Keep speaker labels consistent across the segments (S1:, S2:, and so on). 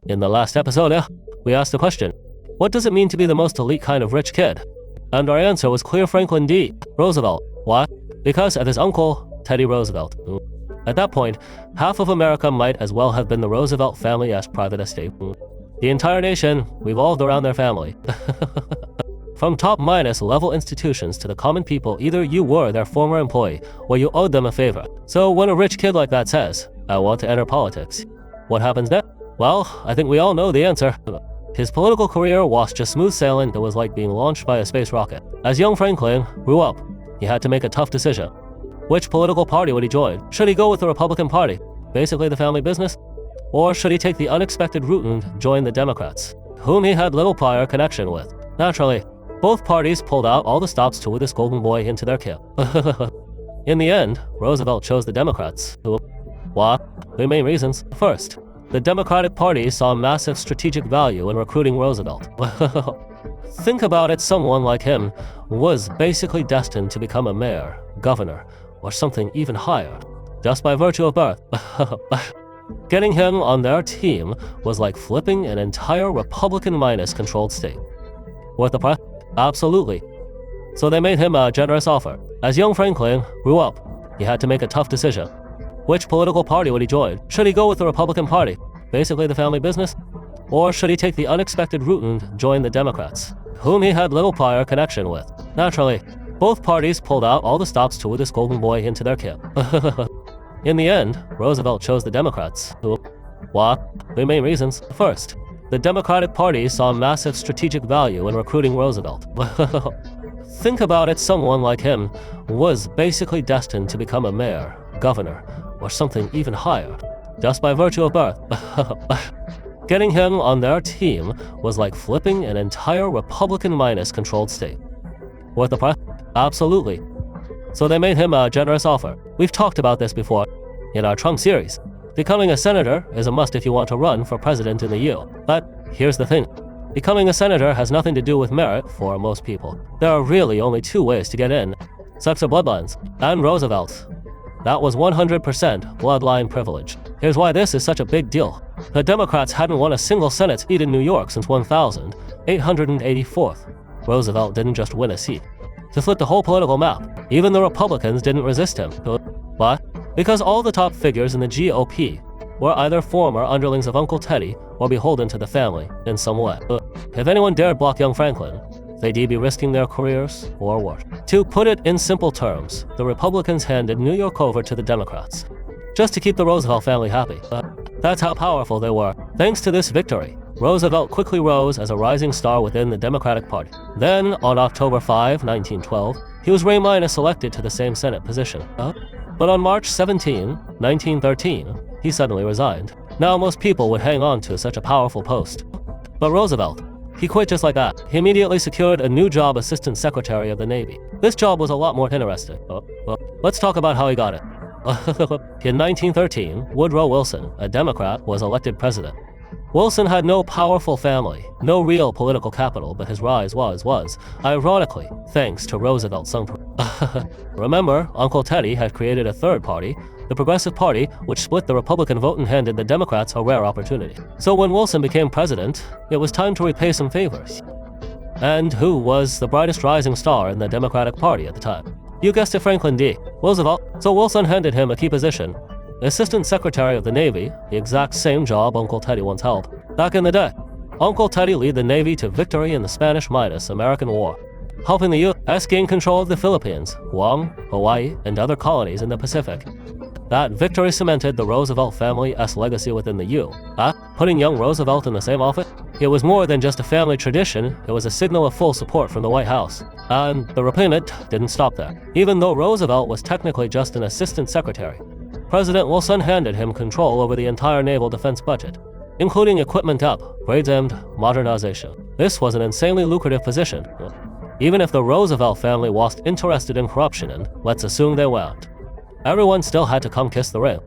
S1: In the last episode, we asked the question, what does it mean to be the most elite kind of rich kid? And our answer was clear: Franklin D. Roosevelt. Why? Because of his uncle, Teddy Roosevelt. At that point, half of America might as well have been the Roosevelt family as private estate. The entire nation revolved around their family. From top-minus level institutions to the common people, either you were their former employee or you owed them a favor. So when a rich kid like that says, "I want to enter politics," what happens next? Well, I think we all know the answer. His political career was just smooth sailing. It was like being launched by a space rocket. As young Franklin grew up, he had to make a tough decision. Which political party would he join? Should he go with the Republican Party, basically the family business? Or should he take the unexpected route and join the Democrats, whom he had little prior connection with? Naturally, both parties pulled out all the stops to woo this golden boy into their camp. In the end, Roosevelt chose the Democrats. Why? Three main reasons. First, the Democratic Party saw massive strategic value in recruiting Roosevelt. Think about it, someone like him was basically destined to become a mayor, governor, or something even higher, just by virtue of birth. Getting him on their team was like flipping an entire Republican-controlled state. Worth the price? Absolutely. So they made him a generous offer. As young Franklin grew up, he had to make a tough decision. Which political party would he join? Should he go with the Republican Party, basically the family business? Or should he take the unexpected route and join the Democrats, whom he had little prior connection with? Naturally, both parties pulled out all the stops to woo this golden boy into their camp. In the end, Roosevelt chose the Democrats. Why? Three main reasons. First, the Democratic Party saw massive strategic value in recruiting Roosevelt. Think about it, someone like him was basically destined to become a mayor, governor, or something even higher, just by virtue of birth. Getting him on their team was like flipping an entire Republican-controlled state. Worth the price? Absolutely. So they made him a generous offer. We've talked about this before in our Trump series. Becoming a senator is a must if you want to run for president in the U. But here's the thing. Becoming a senator has nothing to do with merit for most people. There are really only two ways to get in. Sex or bloodlines. And Roosevelt. That was 100% bloodline privilege. Here's why this is such a big deal. The Democrats hadn't won a single Senate seat in New York since 1884. Roosevelt didn't just win a seat. To flip the whole political map, even the Republicans didn't resist him. Why? Because all the top figures in the GOP were either former underlings of Uncle Teddy or beholden to the family in some way. If anyone dared block young Franklin, they'd be risking their careers or worse. To put it in simple terms, the Republicans handed New York over to the Democrats, just to keep the Roosevelt family happy. That's how powerful they were. Thanks to this victory, Roosevelt quickly rose as a rising star within the Democratic Party. Then, on October 5, 1912, he was re-elected to the same Senate position. But on March 17, 1913, he suddenly resigned. Now most people would hang on to such a powerful post. But Roosevelt, he quit just like that. He immediately secured a new job, Assistant Secretary of the Navy. This job was a lot more interesting. Let's talk about how he got it. In 1913, Woodrow Wilson, a Democrat, was elected president. Wilson had no powerful family, no real political capital, but his rise was, ironically, thanks to Roosevelt's son. Remember, Uncle Teddy had created a third party, the Progressive Party, which split the Republican vote and handed the Democrats a rare opportunity. So when Wilson became president, it was time to repay some favors. And who was the brightest rising star in the Democratic Party at the time? You guessed it, Franklin D. Roosevelt. So Wilson handed him a key position, Assistant Secretary of the Navy, the exact same job Uncle Teddy once held. Back in the day, Uncle Teddy led the Navy to victory in the Spanish-American War, helping the U.S. gain control of the Philippines, Guam, Hawaii, and other colonies in the Pacific. That victory cemented the Roosevelt family's legacy within the U. Putting young Roosevelt in the same office? It was more than just a family tradition, it was a signal of full support from the White House. And the repayment didn't stop there. Even though Roosevelt was technically just an assistant secretary, President Wilson handed him control over the entire naval defense budget, including equipment upgrades and modernization. This was an insanely lucrative position, even if the Roosevelt family wasn't interested in corruption, and let's assume they weren't. Everyone still had to come kiss the ring.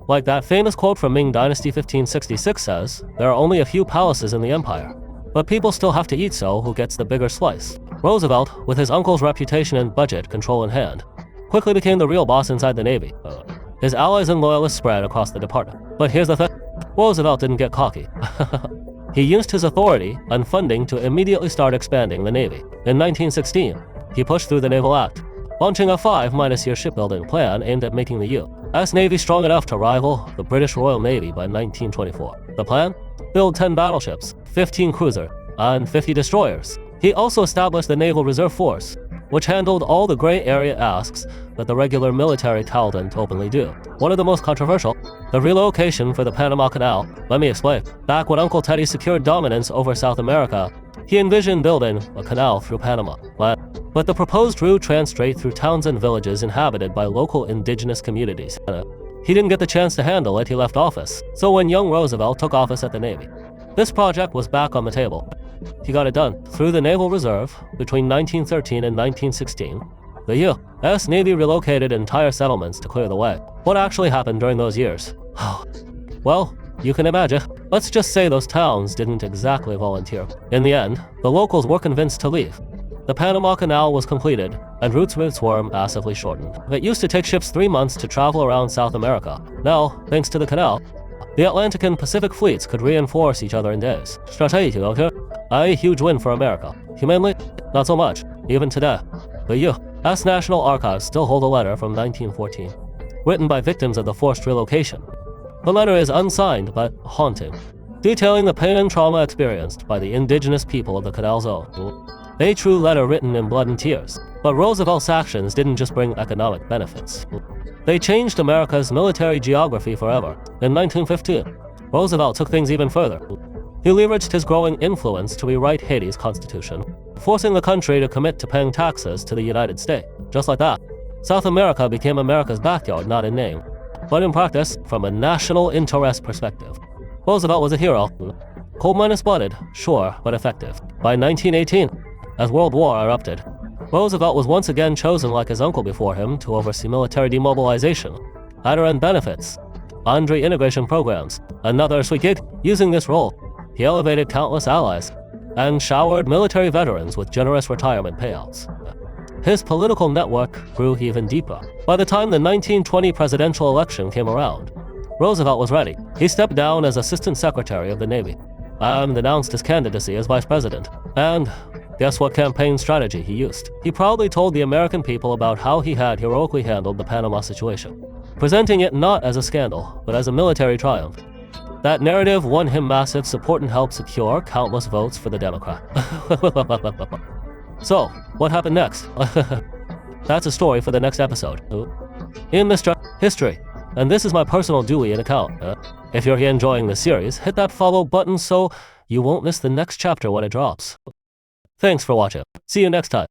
S1: Like that famous quote from Ming Dynasty 1566 says, there are only a few palaces in the empire, but people still have to eat, so who gets the bigger slice? Roosevelt, with his uncle's reputation and budget control in hand, quickly became the real boss inside the Navy. His allies and loyalists spread across the department. But here's the thing. Roosevelt didn't get cocky. He used his authority and funding to immediately start expanding the Navy. In 1916, he pushed through the Naval Act, launching a 5-year shipbuilding plan aimed at making the U.S. Navy strong enough to rival the British Royal Navy by 1924. The plan? Build 10 battleships, 15 cruisers, and 50 destroyers. He also established the Naval Reserve Force, which handled all the gray area asks that the regular military didn't openly do. One of the most controversial, the relocation for the Panama Canal. Let me explain. Back when Uncle Teddy secured dominance over South America, he envisioned building a canal through Panama. But the proposed route ran straight through towns and villages inhabited by local indigenous communities. He didn't get the chance to handle it, he left office. So when young Roosevelt took office at the Navy, this project was back on the table. He got it done. Through the Naval Reserve, between 1913 and 1916, the U.S. Navy relocated entire settlements to clear the way. What actually happened during those years? Well, you can imagine. Let's just say those towns didn't exactly volunteer. In the end, the locals were convinced to leave. The Panama Canal was completed, and routes were massively shortened. It used to take ships 3 months to travel around South America. Now, thanks to the canal, the Atlantic and Pacific fleets could reinforce each other in days. Strategic, okay? A huge win for America. Humanly, not so much, even today. The U.S. National Archives still hold a letter from 1914, written by victims of the forced relocation. The letter is unsigned but haunting, detailing the pain and trauma experienced by the indigenous people of the Canal Zone. A true letter written in blood and tears. But Roosevelt's actions didn't just bring economic benefits. They changed America's military geography forever. In 1915, Roosevelt took things even further. He leveraged his growing influence to rewrite Haiti's constitution, forcing the country to commit to paying taxes to the United States. Just like that, South America became America's backyard, not in name, but in practice from a national interest perspective. Roosevelt was a hero. Cold-blooded, sure, but effective. By 1918, as World War erupted, Roosevelt was once again chosen like his uncle before him to oversee military demobilization, veteran benefits, and reintegration programs. Another sweet gig. Using this role, he elevated countless allies and showered military veterans with generous retirement payouts. His political network grew even deeper. By the time the 1920 presidential election came around, Roosevelt was ready. He stepped down as Assistant Secretary of the Navy and announced his candidacy as Vice President. And guess what campaign strategy he used? He proudly told the American people about how he had heroically handled the Panama situation, presenting it not as a scandal, but as a military triumph. That narrative won him massive support and helped secure countless votes for the Democrat. So, what happened next? That's a story for the next episode. In Mr. History. And this is my personal Dewey and account. If you're enjoying the series, hit that follow button so you won't miss the next chapter when it drops. Thanks for watching. See you next time.